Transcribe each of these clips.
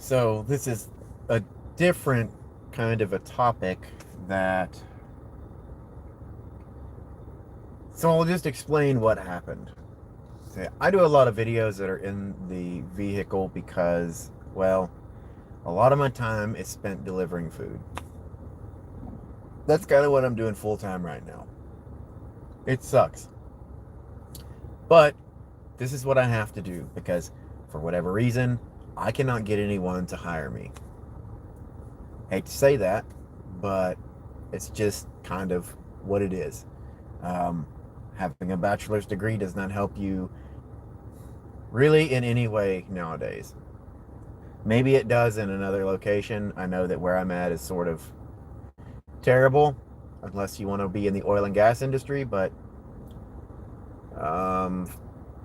So this is a different kind of a topic that. So I'll just explain what happened. I do a lot of videos that are in the vehicle because, well, a lot of my time is spent delivering food. That's kind of what I'm doing full time right now. It sucks. But this is what I have to do because, for whatever reason, I cannot get anyone to hire me. Hate to say that, but it's just kind of what it is. Um, Having a bachelor's degree does not help you really in any way nowadays. Maybe it does in another location. I know that where I'm at is sort of terrible, unless you want to be in the oil and gas industry, but um,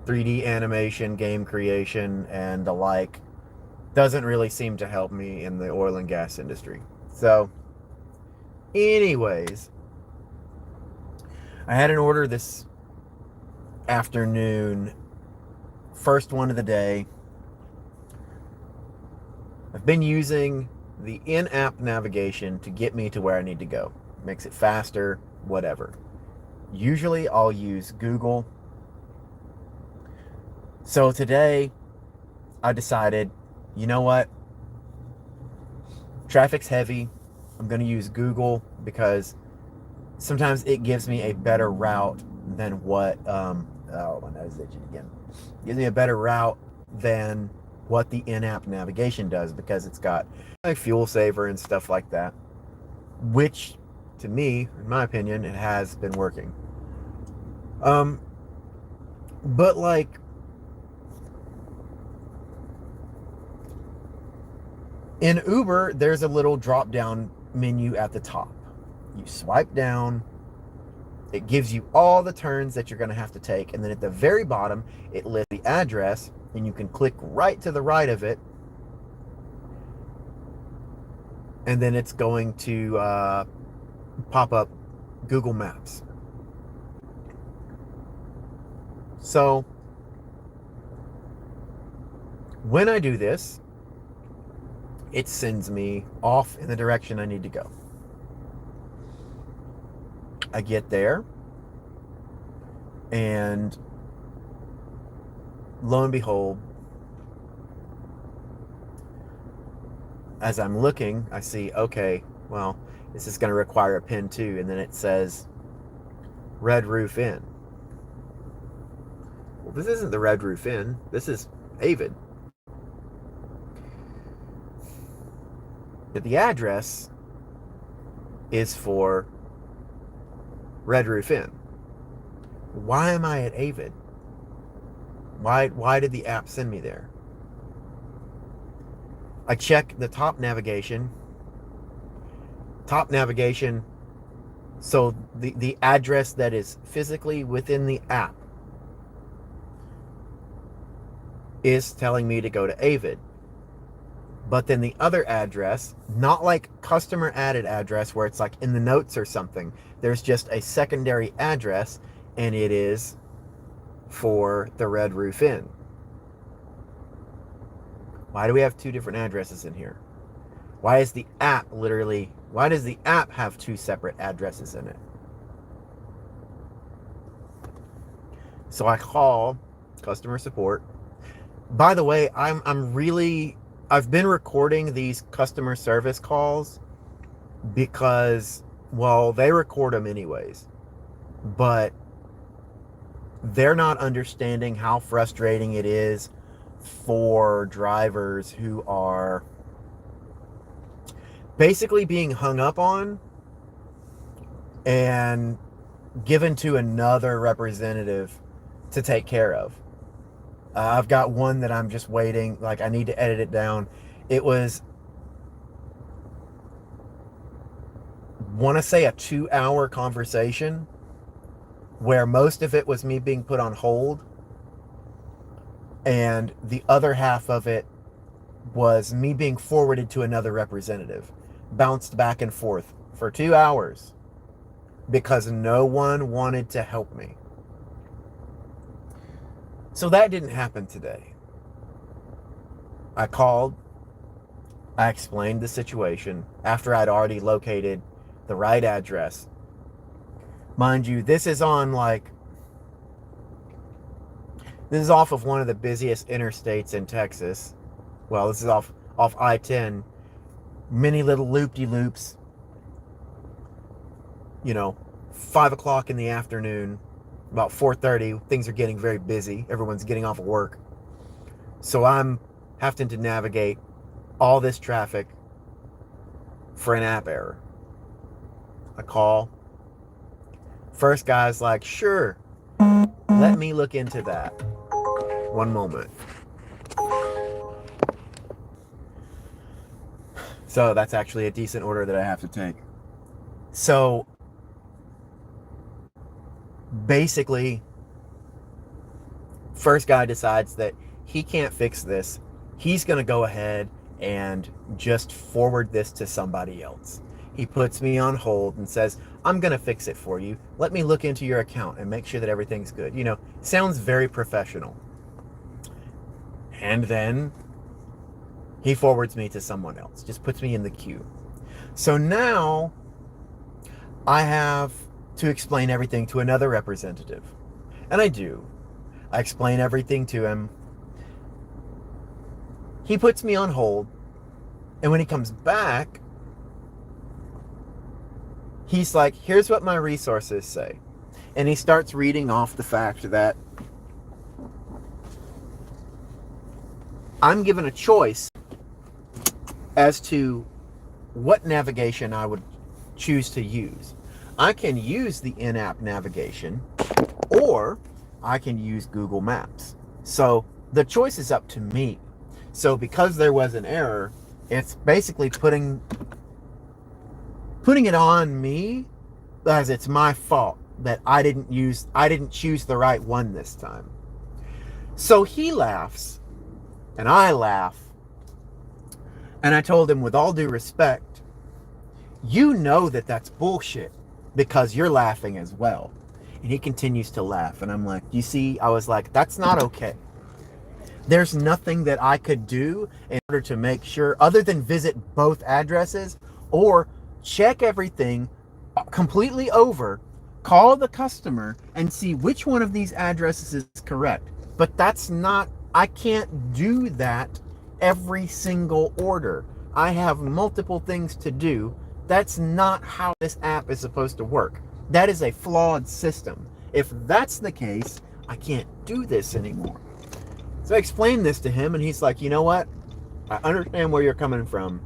3D animation, game creation, and the like doesn't really seem to help me in the oil and gas industry. So, anyways, I had an order this afternoon, first one of the day. I've been using the in-app navigation to get me to where I need to go. Makes it faster, whatever. Usually I'll use Google. So today I decided, you know what? Traffic's heavy. I'm going to use Google because sometimes it gives me a better route than what oh, my nose is itching again. It gives me a better route than what the in-app navigation does because it's got a fuel saver and stuff like that, which to me, in my opinion, it has been working. But like in Uber, there's a little drop down menu at the top. You swipe down, it gives you all the turns that you're going to have to take, and then at the very bottom it lists the address, and you can click right to the right of it, and then it's going to pop up Google Maps. So when I do this, it sends me off in the direction I need to go. I get there, and lo and behold, as I'm looking, I see, okay, well, this is going to require a PIN too, and then it says Red Roof Inn. Well, this isn't the Red Roof Inn. This is Avid. But the address is for Red Roof Inn. Why am I at Avid? Why did the app send me there? I check the top navigation. Top navigation, so the address that is physically within the app is telling me to go to Avid. But then the other address, not like customer added address where it's like in the notes or something, there's just a secondary address, and it is for the Red Roof Inn. Why do we have two different addresses in here? Why does the app have two separate addresses in it? So I call customer support. By the way, I've been recording these customer service calls because, well, they record them anyways, but they're not understanding how frustrating it is for drivers who are basically being hung up on and given to another representative to take care of. I've got one that I'm just waiting, like I need to edit it down. It was, want to say, a 2-hour conversation where most of it was me being put on hold, and the other half of it was me being forwarded to another representative, bounced back and forth for 2 hours because no one wanted to help me. So that didn't happen today. I called, I explained the situation after I'd already located the right address. Mind you, this is off of one of the busiest interstates in Texas. Well, this is off I-10. Many little loop-de-loops. 5 o'clock in the afternoon, about 4:30, things are getting very busy. Everyone's getting off of work. So I'm having to navigate all this traffic for an app error. I call. First guy's like, sure, let me look into that. One moment. So that's actually a decent order that I have to take. So basically, first guy decides that he can't fix this. He's going to go ahead and just forward this to somebody else. He puts me on hold and says, I'm going to fix it for you. Let me look into your account and make sure that everything's good. Sounds very professional. And then he forwards me to someone else, just puts me in the queue. So now I have to explain everything to another representative. And I do. I explain everything to him. He puts me on hold. And when he comes back, he's like, here's what my resources say. And he starts reading off the fact that I'm given a choice as to what navigation I would choose to use. I can use the in-app navigation, or I can use Google Maps. So the choice is up to me. So because there was an error, it's basically putting it on me, as it's my fault that I didn't choose the right one this time. So he laughs and I laugh, and I told him, with all due respect, you know that that's bullshit because you're laughing as well. And he continues to laugh, and I'm like, you see, I was like, that's not okay. There's nothing that I could do in order to make sure, other than visit both addresses or check everything completely over, call the customer and see which one of these addresses is correct. But I can't do that every single order. I have multiple things to do. That's not how this app is supposed to work. That is a flawed system. If that's the case, I can't do this anymore. So I explained this to him, and he's like, you know what? I understand where you're coming from,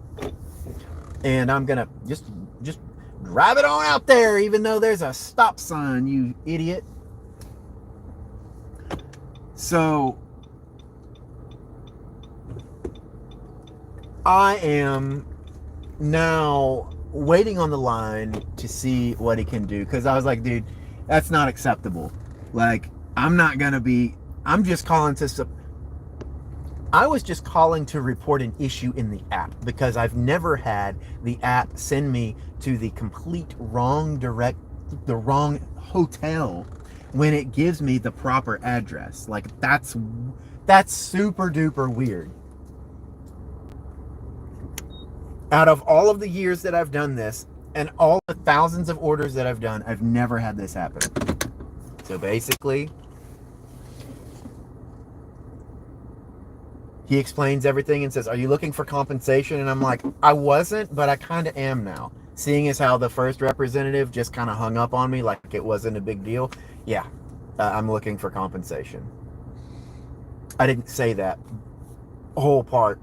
and I'm gonna just drive it on out there, even though there's a stop sign, you idiot. So I am now waiting on the line to see what he can do, because I was like, dude, that's not acceptable. Like, I was just calling to report an issue in the app, because I've never had the app send me to the wrong hotel when it gives me the proper address. Like, that's super duper weird. Out of all of the years that I've done this, and all the thousands of orders that I've done, I've never had this happen. So basically, he explains everything and says, are you looking for compensation? And I'm like, I wasn't, but I kind of am now. Seeing as how the first representative just kind of hung up on me like it wasn't a big deal. Yeah, I'm looking for compensation. I didn't say that whole part.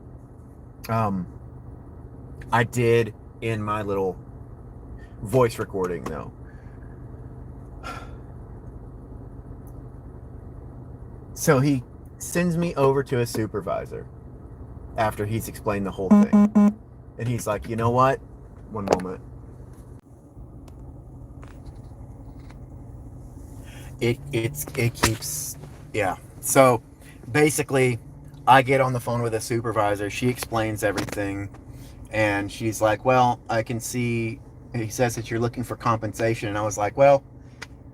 I did in my little voice recording, though. So he sends me over to a supervisor after he's explained the whole thing. And he's like, you know what? One moment. It keeps, yeah. So basically, I get on the phone with a supervisor. She explains everything. And she's like, well, I can see, he says that you're looking for compensation. And I was like, well,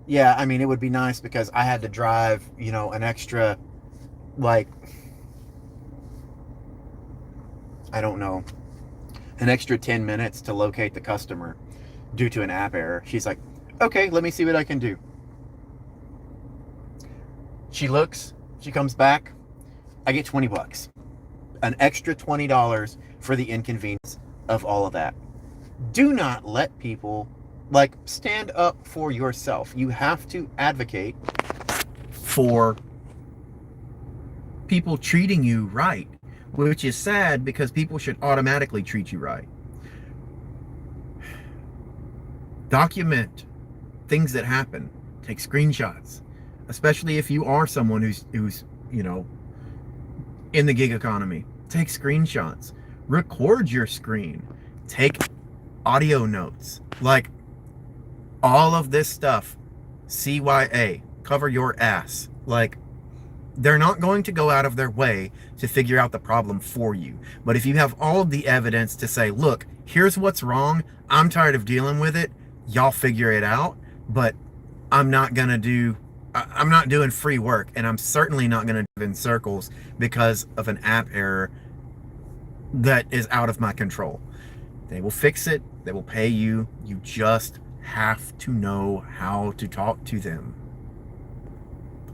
yeah, I mean, it would be nice because I had to drive, an extra, like, I don't know, an extra 10 minutes to locate the customer due to an app error. She's like, okay, let me see what I can do. She looks, she comes back, I get $20. An extra $20 for the inconvenience of all of that. Do not let people, like, stand up for yourself. You have to advocate for people treating you right, which is sad because people should automatically treat you right. Document things that happen. Take screenshots, especially if you are someone who's you know, in the gig economy. Take screenshots. Record your screen. Take audio notes. Like, all of this stuff, CYA, cover your ass. Like, they're not going to go out of their way to figure out the problem for you. But if you have all of the evidence to say, look, here's what's wrong, I'm tired of dealing with it, y'all figure it out, but I'm not doing free work, and I'm certainly not going to drive in circles because of an app error that is out of my control. They will fix it. They will pay you. You just have to know how to talk to them.